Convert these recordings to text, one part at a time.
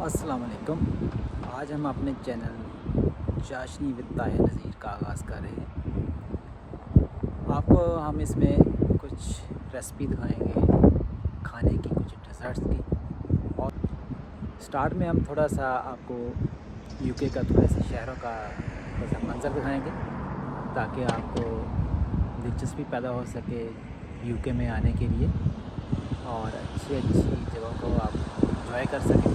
अस्सलाम वालेकुम। आज हम अपने चैनल चाशनी विद ताहिर नज़ीर का आगाज़ कर रहे हैं। आपको हम इसमें कुछ रेसिपी दिखाएंगे खाने की, कुछ डेज़र्ट्स की, और स्टार्ट में हम थोड़ा सा आपको यूके का थोड़े से शहरों का थोड़ा सा मंज़र दिखाएंगे ताकि आपको दिलचस्पी पैदा हो सके यूके में आने के लिए और अच्छी अच्छी जगहों को आप इंजॉय कर सकें।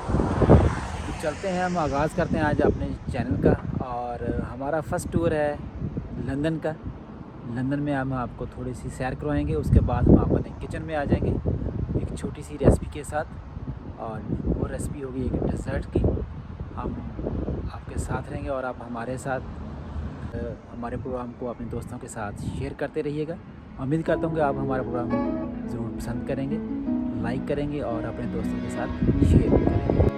तो चलते हैं, हम आगाज़ करते हैं आज अपने चैनल का। और हमारा फ़र्स्ट टूर है लंदन का। लंदन में हम आपको थोड़ी सी सैर करवाएंगे, उसके बाद हम अपने किचन में आ जाएंगे एक छोटी सी रेसिपी के साथ, और वो रेसिपी होगी एक डेज़र्ट की। हम आपके साथ रहेंगे और आप हमारे साथ हमारे प्रोग्राम को अपने दोस्तों के साथ शेयर करते रहिएगा। उम्मीद करता हूँ कि आप हमारा प्रोग्राम ज़रूर पसंद करेंगे, लाइक करेंगे और अपने दोस्तों के साथ शेयर भी करेंगे।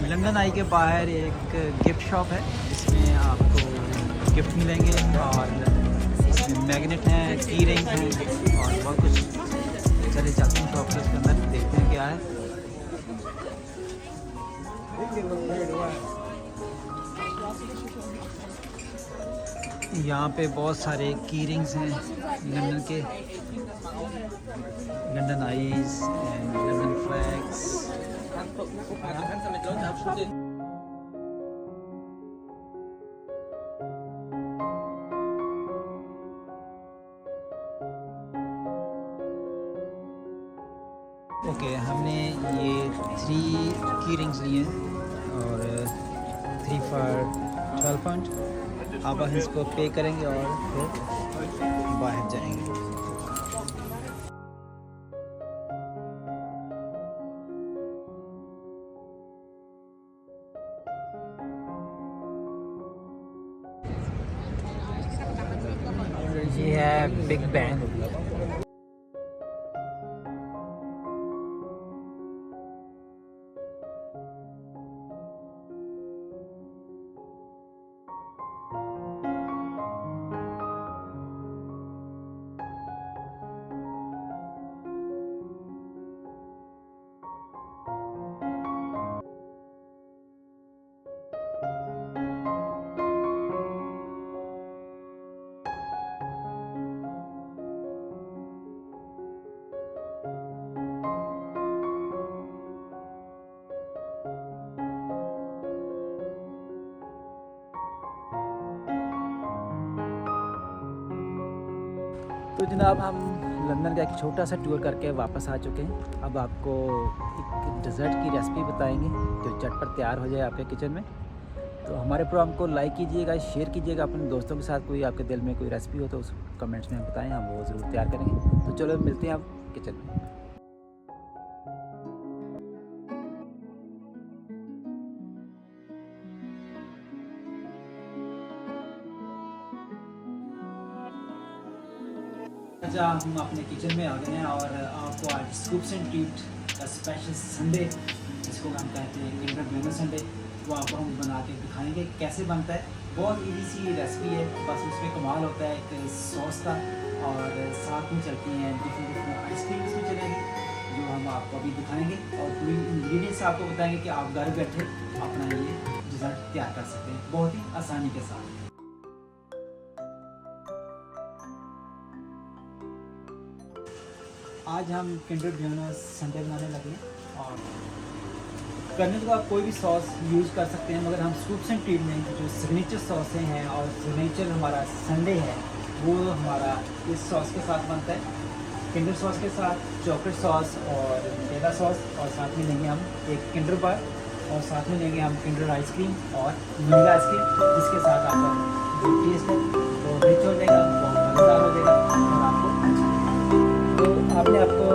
लंदन आई के बाहर एक गिफ्ट शॉप है जिसमें आपको गिफ्ट मिलेंगे, और इसमें मैग्नेट हैं, की रिंग हैं और बहुत कुछ। चलिए चलते हैं शॉप के उसके अंदर, देखते हैं क्या है। यहाँ पे बहुत सारे की रिंग्स हैं लंदन के, London eyes and London flags. Okay, हमने ये 3 की रिंग्स लिए हैं और 3 फॉर 12 पाउंड। आप इसको पे करेंगे और फिर बाहर जाएंगे। ये है बिग बैंग। तो जनाब, हम लंदन का एक छोटा सा टूर करके वापस आ चुके हैं। अब आपको एक डेज़र्ट की रेसिपी बताएंगे जो झटपट तैयार हो जाए आपके किचन में। तो हमारे प्रोग्राम को लाइक कीजिएगा, शेयर कीजिएगा अपने दोस्तों के साथ। कोई आपके दिल में कोई रेसिपी हो तो उस कमेंट्स में बताएं, हम वो ज़रूर तैयार करेंगे। तो चलो मिलते हैं आप किचन में। अच्छा, हम अपने किचन में आ गए हैं और आपको आज स्कूप्स एंड ट्रीट का स्पेशल संडे, जिसको हम कहते हैं किंडर ब्यूनो संडे, वो आपको हम बना के दिखाएंगे कैसे बनता है। बहुत इजी सी रेसिपी है, बस उसमें कमाल होता है एक सॉस का, और साथ में चलती हैं डिफरेंट आइसक्रीम्स भी चलेंगी जो हम आपको अभी दिखाएंगे, और पूरी इंग्रेडिएंट्स आपको बताएंगे कि आप घर बैठे अपना ये डिज़र्ट तैयार कर सकते हैं बहुत ही आसानी के साथ। आज हम किंडर ब्यूनो संडे बनाने लगे हैं, और करने को आप कोई भी सॉस यूज़ कर सकते हैं, मगर हम स्कूप्स एंड ट्रीट में जो सिग्नेचर सॉसें हैं और सिग्नेचर हमारा संडे है वो हमारा इस सॉस के साथ बनता है। किंडर सॉस के साथ चॉकलेट सॉस और नुटेला सॉस, और साथ में लेंगे हम एक किंडर बार, और साथ में लेंगे हम किंडर आइसक्रीम और वनीला आइसक्रीम, जिसके साथ आपका जो टेस्ट है वो रिच हो जाएगा, बहुत मज़ेदार हो जाएगा और आपको अच्छा। तो आपने आपको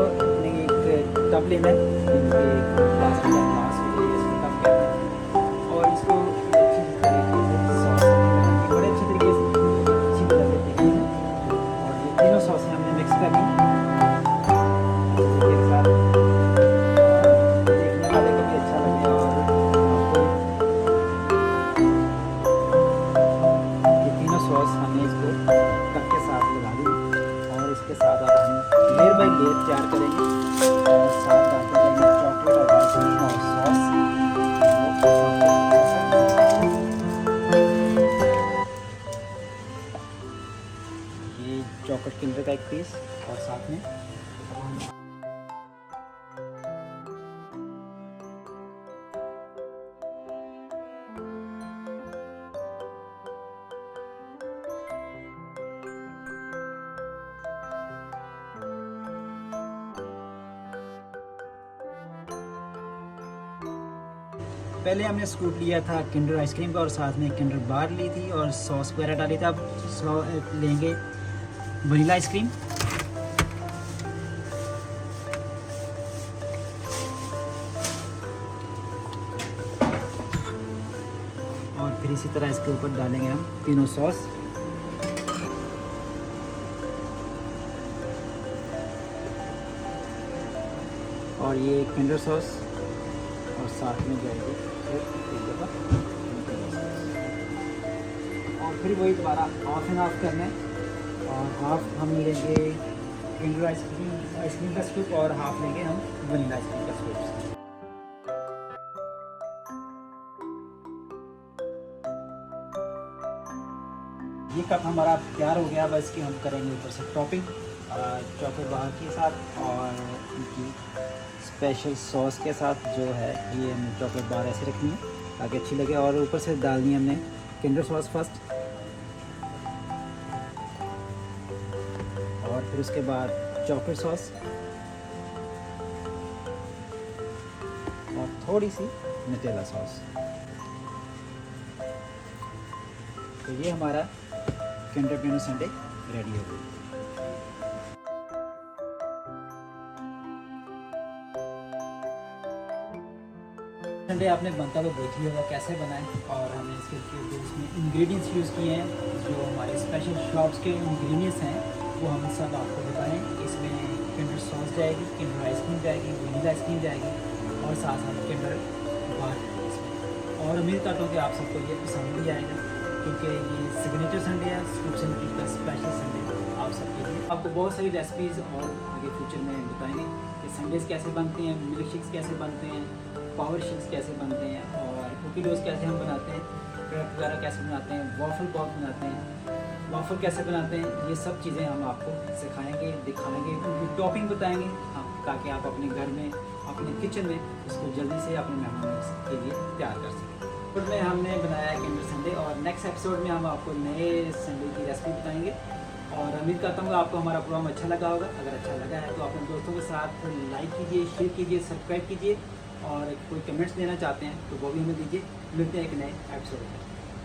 एक टब लेना है, ग्लास हो जाए, इसमें टब करना है, और इसको अच्छी तरीके से सॉस बड़े अच्छे तरीके से अच्छी बना देते हैं, और ये तीनों सॉसें हमने मिक्स करनी एक साथ, देखने वाले को भी अच्छा लगे। और ये तीनों सॉस हमने इसको टब के साथ लगा दी, और इसके साथ अब हम लेयर बाई लेयर तैयार करेंगे, और साथ डालते जाएंगे चॉकलेट और आइसक्रीम और सॉस। ये चॉकलेट किंडर का एक पीस, और साथ में पहले हमने स्कूप लिया था किंडर आइसक्रीम का, और साथ में किंडर बार ली थी और सॉस वगैरह डाली थी। अब लेंगे वनीला आइसक्रीम, और फिर इसी तरह इसके ऊपर डालेंगे हम तीनों सॉस। और ये किंडर सॉस, और साथ में जाएगी एक दफ़ा, और फिर वही दोबारा हाफ एंड हाफ करना है, और हाफ हम लेंगे किंडर आइसक्रीम का स्कूप, और हाफ लेंगे हम वनीला आइसक्रीम का स्कूप। ये कप हमारा तैयार हो गया, बस इसकी हम करेंगे ऊपर से टॉपिंग चॉकलेट बार के साथ और इनकी स्पेशल सॉस के साथ, जो है ये हम चॉकलेट बार ऐसे रखनी है ताकि अच्छी लगे, और ऊपर से डालनी है हमने किंडर सॉस फर्स्ट, और फिर उसके बाद चॉकलेट सॉस, और थोड़ी सी नुटेला सॉस। तो ये हमारा किंडर ब्यूनो संडे रेडी हो गई। संडे आपने बनता तो देख लिया होगा कैसे बनाएं, और हमने इसके जो इसमें इंग्रेडिएंट्स यूज़ किए हैं, जो हमारे स्पेशल शॉप्स के इंग्रेडिएंट्स हैं, वो हम सब आपको बताएं। इसमें किंडर सॉस जाएगी, किंडर आइसक्रीम जाएगी, वनीला आइसक्रीम जाएगी, और साथ साथ किंडर बार इसमें। और उम्मीद करता हूँ कि आप सबको ये पसंद भी आएगा, क्योंकि ये सिग्नेचर संडे है, स्कूप्स एंड ट्रीट का स्पेशल संडे आप सबके लिए। आपको बहुत सारी रेसिपीज़ और आगे फ्यूचर में बताएंगे कि संडेज़ कैसे बनते हैं, मिल्क शेक्स कैसे बनते हैं, पावर शेक्स कैसे बनते हैं, और कुकी डोज कैसे हम बनाते हैं, ब्रेड वगैरह कैसे बनाते हैं, वॉफल बहुत बनाते हैं, वॉफल कैसे बनाते हैं, ये सब चीज़ें हम आपको सिखाएंगे, दिखाएंगे, उनकी टॉपिंग बताएंगे, ताकि आप अपने घर में, अपने किचन में इसको जल्दी से अपने मेहमानों के लिए तैयार कर सकें। तो में हमने बनाया है किंडर संडे, और नेक्स्ट एपिसोड में हम आपको नए संडे की रेसिपी बताएंगे। और उम्मीद करता हूँ आपको हमारा प्रोग्राम अच्छा लगा होगा। अगर अच्छा लगा है तो अपने दोस्तों के साथ लाइक कीजिए, शेयर कीजिए, सब्सक्राइब कीजिए, और कोई कमेंट्स देना चाहते हैं तो वो भी हमें दीजिए। मिलते हैं एक नए एपिसोड में।